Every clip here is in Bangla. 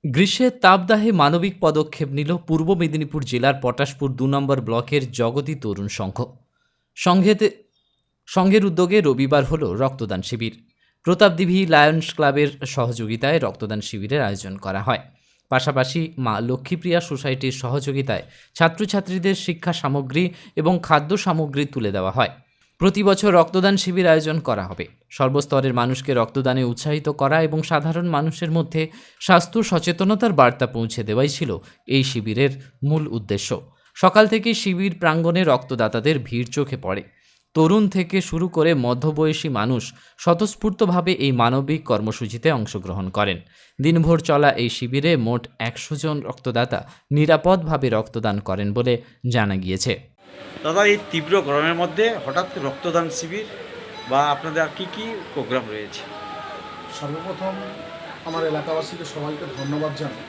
গ্রীষ্মের তাপদাহে মানবিক পদক্ষেপ নিল পূর্ব মেদিনীপুর জেলার পটাশপুর ২ নম্বর ব্লকের জগতী তরুণ সংঘ। সংঘের উদ্যোগে রবিবার হল রক্তদান শিবির। প্রতাপদিঘি লায়ন্স ক্লাবের সহযোগিতায় রক্তদান শিবিরের আয়োজন করা হয়। পাশাপাশি মা লক্ষ্মীপ্রিয়া সোসাইটির সহযোগিতায় ছাত্রছাত্রীদের শিক্ষা সামগ্রী এবং খাদ্য সামগ্রী তুলে দেওয়া হয়। প্রতি বছর রক্তদান শিবির আয়োজন করা হবে। সর্বস্তরের মানুষকে রক্তদানে উৎসাহিত করা এবং সাধারণ মানুষের মধ্যে স্বাস্থ্য সচেতনতার বার্তা পৌঁছে দেওয়াই ছিল এই শিবিরের মূল উদ্দেশ্য। সকাল থেকে শিবির প্রাঙ্গণে রক্তদাতাদের ভিড় চোখে পড়ে। তরুণ থেকে শুরু করে মধ্যবয়সী মানুষ স্বতঃস্ফূর্তভাবে এই মানবিক কর্মসূচিতে অংশগ্রহণ করেন। দিনভর চলা এই শিবিরে মোট ১০০ জন রক্তদাতা নিরাপদভাবে রক্তদান করেন বলে জানা গিয়েছে। দাদা, এই তীব্র গরমের মধ্যে হঠাৎ রক্তদান শিবির বা আপনাদের আর কি প্রোগ্রাম রয়েছে? সর্বপ্রথম আমার এলাকাবাসীকে সবাইকে ধন্যবাদ জানাই।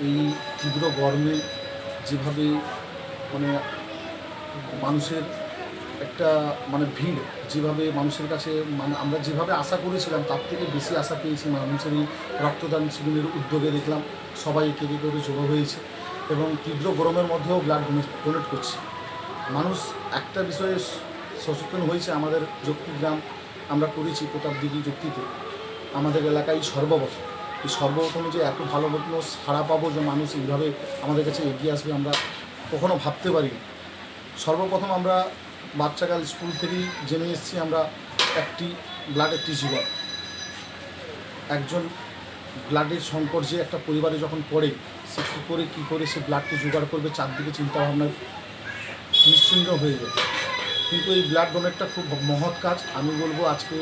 এই তীব্র গরমে যেভাবে মানুষের একটা ভিড়, যেভাবে মানুষের কাছে আমরা যেভাবে আশা করেছিলাম তার থেকে বেশি আশা পেয়েছি। মানুষের এই রক্তদান শিবিরের উদ্যোগে দেখলাম সবাই একে একে করে জড়ো হয়েছে এবং তীব্র গরমের মধ্যেও ব্লাড ডোনেট করছে। মানুষ একটা বিষয়ে সচেতন হয়েছে। আমাদের যক্তিগ্রাম আমরা করেছি প্রতাপদিঘি যুক্তিতে, আমাদের এলাকায় সর্বপ্রথমে যে এত ভালো মতো সাড়া পাবো যে মানুষ এইভাবে আমাদের কাছে এগিয়ে আসবে আমরা কখনো ভাবতে পারিনি। সর্বপ্রথম আমরা বাচ্চাকাল স্কুল থেকেই জেনে এসেছি আমরা একটি ব্লাড একটি জীবন। একজন ব্লাডের সংকট যে একটা পরিবারে যখন পড়ে, সে কী করে সে ব্লাডকে জোগাড় করবে, চারদিকে চিন্তাভাবনা নিশ্চিন্ত হয়ে যাবে। কিন্তু এই ব্লাড ডোনেটটা খুব মহৎ কাজ। আমি বলবো আজকে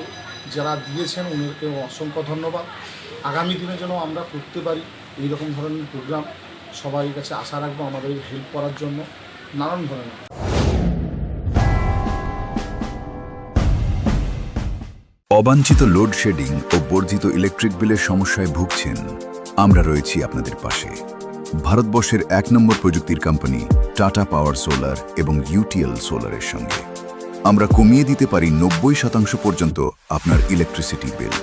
যারা দিয়েছেন ওনাদেরকে অসংখ্য ধন্যবাদ। আগামী দিনে যেন আমরা করতে পারি এইরকম ধরনের প্রোগ্রাম। সবাই কাছে আশা রাখবো আমাদের হেল্প করার জন্য নানান ধরনের। অবাঞ্ছিত লোডশেডিং ও বর্ধিত ইলেকট্রিক বিলের সমস্যায় ভুগছেন? আমরা রয়েছি আপনাদের পাশে। ভারতবর্ষের ১ নম্বর প্রযুক্তির কোম্পানি টাটা পাওয়ার সোলার এবং ইউটিএল সোলারের সঙ্গে আমরা কমিয়ে দিতে পারি ৯০% পর্যন্ত আপনার ইলেকট্রিসিটি বিল।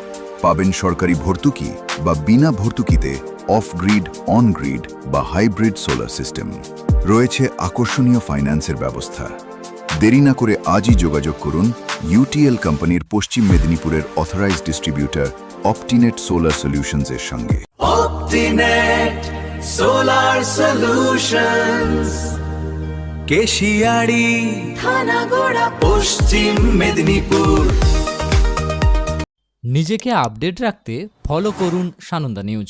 পাবেন সরকারি ভর্তুকি বা বিনা ভর্তুকিতে অফ গ্রিড, অন গ্রিড বা হাইব্রিড সোলার সিস্টেম। রয়েছে আকর্ষণীয় ফাইন্যান্সের ব্যবস্থা। দেরি না করে আজই যোগাযোগ করুন ইউটিএল কোম্পানির পশ্চিম মেদিনীপুরের অথরাইজড ডিস্ট্রিবিউটর অপটিনেট সোলার সলিউশনস এর সঙ্গে। অপটিনেট সোলার সলিউশনস, কেশিয়াড়ি, থানাগড়া, পশ্চিম মেদিনীপুর। নিজেকে আপডেট রাখতে ফলো করুন সানন্দা নিউজ।